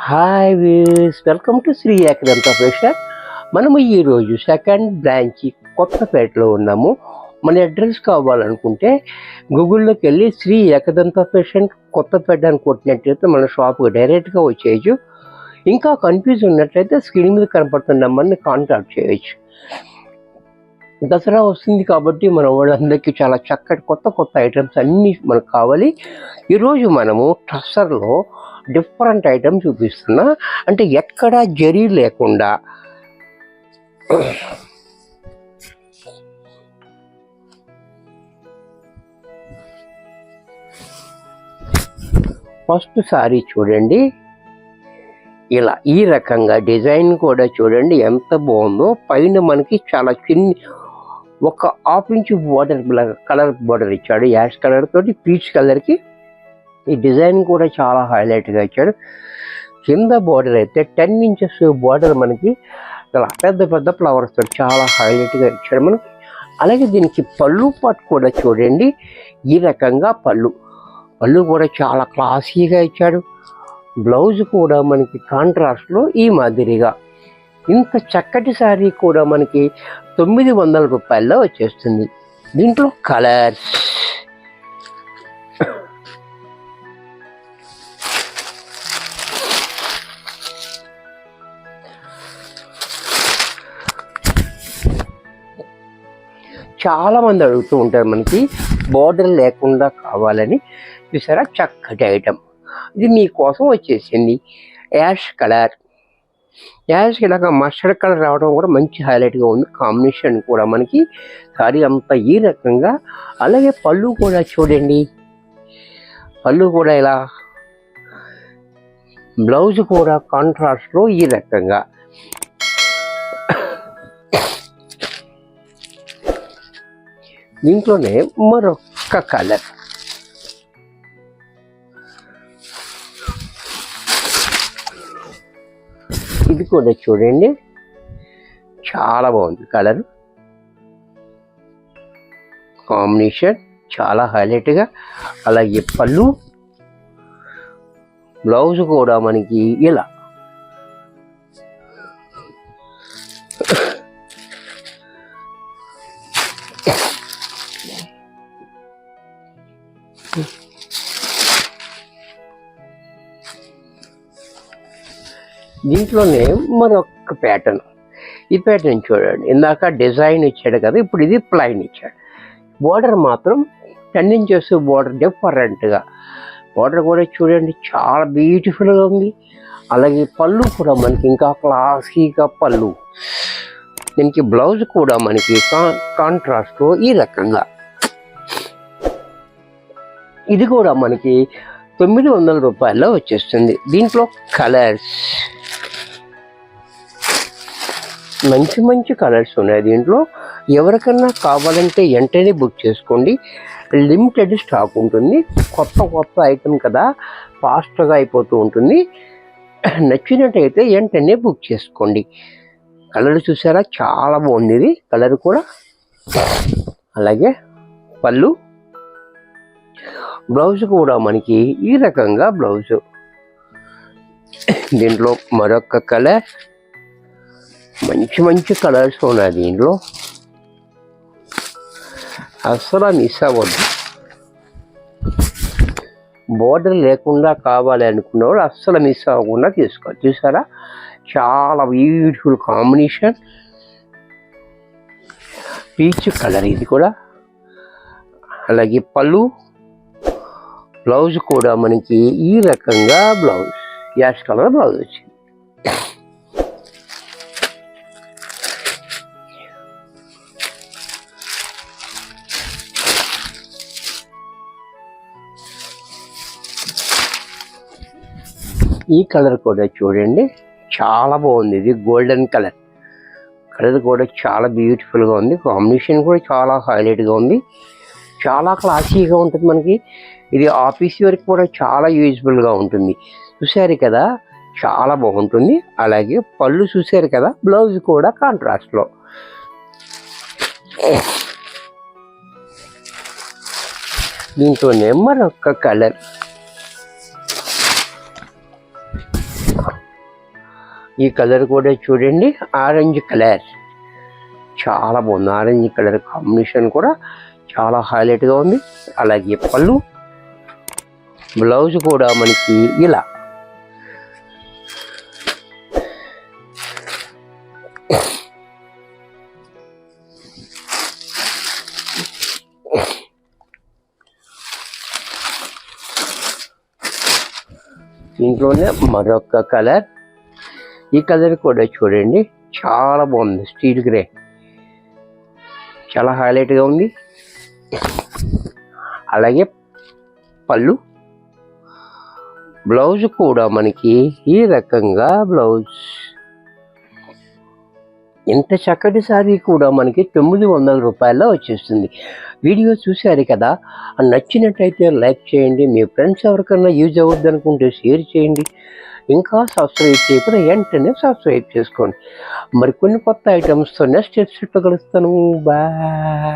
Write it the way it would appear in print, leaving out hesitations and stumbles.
Hi views, welcome to Shri Ekadanta fashion. మనము ఈరోజు second branch కొత్తపేటలో ఉన్నాము. మన అడ్రస్ కావాలనుకుంటే గూగుల్లోకి వెళ్ళి శ్రీ ఏకదంత ఫ్యాషన్ కొత్తపేట అని కొట్టినట్లయితే మన షాప్కి డైరెక్ట్గా వచ్చేయచ్చు. ఇంకా కన్ఫ్యూజ్ ఉన్నట్లయితే స్క్రీన్ మీద కనపడుతున్న నెంబర్ని కాంటాక్ట్ చేయొచ్చు. దసరా వస్తుంది కాబట్టి మన వాళ్ళందరికీ చాలా చక్కటి కొత్త ఐటమ్స్ అన్నీ మనకు కావాలి. ఈరోజు మనము ట్రస్సర్లో డిఫరెంట్ ఐటమ్స్ చూపిస్తున్నా, అంటే ఎక్కడా జరీ లేకుండా ఫస్ట్ సారీ చూడండి, ఇలా ఈ రకంగా డిజైన్ కూడా చూడండి ఎంత బాగుందో. పైన మనకి చాలా ఒక half inch border colour border ఇచ్చాడు, యాష్ కలర్ తోటి పీచ్ కలర్కి. ఈ డిజైన్ కూడా చాలా హైలైట్గా ఇచ్చాడు. కింద బార్డర్ అయితే 10 ఇంచెస్ బార్డర్ మనకి చాలా పెద్ద ఫ్లవర్స్ తోటి చాలా హైలైట్గా ఇచ్చాడు మనకి. అలాగే దీనికి పళ్ళు పాటు కూడా చూడండి, ఈ రకంగా పళ్ళు కూడా చాలా క్లాసీగా ఇచ్చాడు. బ్లౌజ్ కూడా మనకి కాంట్రాస్ట్లో ఈ మాదిరిగా. ఇంత చక్కటి శారీ కూడా మనకి 900 రూపాయల్లో వచ్చేస్తుంది. దీంట్లో కలర్స్ చాలా మంది అడుగుతూ ఉంటారు మనకి బోర్డర్ లేకుండా కావాలని. చూసారా చక్కటి ఐటమ్, ఇది మీకోసం వచ్చేసింది. యాష్ కలర్ ఇలాగా మస్టర్డ్ కలర్ రావడం కూడా మంచి హైలైట్గా ఉంది. కాంబినేషన్ కూడా మనకి సారీ అంతా ఈ రకంగా. అలాగే పళ్ళు కూడా చూడండి, పళ్ళు కూడా ఇలా, బ్లౌజ్ కూడా కాంట్రాస్ట్లో ఈ రకంగా. దీంట్లోనే మరొక కలర్, ఇది కూడా చూడండి చాలా బాగుంది. కలర్ కాంబినేషన్ చాలా హైలైట్గా. అలాగే పళ్ళు, బ్లౌజ్ కూడా మనకి ఇలా. దీంట్లోనే మరొక ప్యాటర్న్, ఈ ప్యాటర్న్ చూడండి. ఇందాక డిజైన్ ఇచ్చాడు కదా, ఇప్పుడు ఇది ప్లైన్ ఇచ్చాడు. బోర్డర్ మాత్రం 10 ఇంచెస్ బోర్డర్ డిఫరెంట్గా. బోర్డర్ కూడా చూడండి చాలా బ్యూటిఫుల్గా ఉంది. అలాగే పళ్ళు కూడా మనకి ఇంకా క్లాసీగా పళ్ళు. దీనికి బ్లౌజ్ కూడా మనకి కాంట్రాస్ట్లో ఈ రకంగా. ఇది కూడా మనకి 900 రూపాయల్లో వచ్చేస్తుంది. దీంట్లో కలర్స్ మంచి కలర్స్ ఉన్నాయి దీంట్లో. ఎవరికన్నా కావాలంటే వెంటనే బుక్ చేసుకోండి, లిమిటెడ్ స్టాక్ ఉంటుంది. కొత్త ఐటమ్ కదా, ఫాస్ట్గా అయిపోతూ ఉంటుంది. నచ్చినట్టయితే వెంటనే బుక్ చేసుకోండి. కలర్ చూసారా చాలా బాగుంది ఇది కలర్ కూడా. అలాగే పళ్ళు, బ్లౌజ్ కూడా మనకి ఈ రకంగా బ్లౌజ్. దీంట్లో మరొక కలర్, మంచి కలర్స్ ఉన్నాయి దీంట్లో, అసలు మిస్ అవ్వద్దు. బోర్డర్ లేకుండా కావాలి అనుకున్నవాడు అస్సలు మిస్ అవ్వకుండా తీసుకోవాలి. చూసారా చాలా బ్యూటిఫుల్ కాంబినేషన్. పీచ్ కలర్ ఇది కూడా. అలాగే పళ్ళు, బ్లౌజ్ కూడా మనకి ఈ రకంగా బ్లౌజ్, యాష్ కలర్ బ్లౌజ్ వచ్చింది. ఈ కలర్ కూడా చూడండి చాలా బాగుంది. ఇది గోల్డెన్ కలర్ కూడా చాలా బ్యూటిఫుల్గా ఉంది. కాంబినేషన్ కూడా చాలా హైలైట్గా ఉంది, చాలా క్లాసీగా ఉంటుంది మనకి. ఇది ఆఫీస్ వరకు కూడా చాలా యూజ్ఫుల్గా ఉంటుంది. చూసారు కదా చాలా బాగుంటుంది. అలాగే పళ్ళు చూసారు కదా, బ్లౌజ్ కూడా కాంట్రాస్ట్లో. దీంతోనే మరొక కలర్, ఈ కలర్ కూడా చూడండి, ఆరెంజ్ కలర్ చాలా బాగుంది. ఆరెంజ్ కలర్ కాంబినేషన్ కూడా చాలా హైలైట్గా ఉంది. అలాగే పళ్ళు, బ్లౌజ్ కూడా మనకి ఇలా దీంట్లోనే మరొక కలర్. ఈ కలర్ కూడా చూడండి చాలా బాగుంది, స్టీల్ గ్రే చాలా హైలైట్గా ఉంది. అలాగే పళ్ళు, బ్లౌజ్ కూడా మనకి ఈ రకంగా బ్లౌజ్. ఇంత చక్కటి శారీ కూడా మనకి 900 రూపాయల్లో వచ్చేస్తుంది. వీడియో చూశారు కదా, నచ్చినట్లయితే లైక్ చేయండి, మీ ఫ్రెండ్స్ ఎవరికైనా యూజ్ అవ్వద్దు అనుకుంటే షేర్ చేయండి. ఇంకా సబ్స్క్రైబ్ చేయకపోతే వెంటనే సబ్స్క్రైబ్ చేసుకోండి. మరికొన్ని కొత్త ఐటమ్స్తో నెక్స్ట్ ఎపిసోడ్లో కలుస్తాను. బాయ్.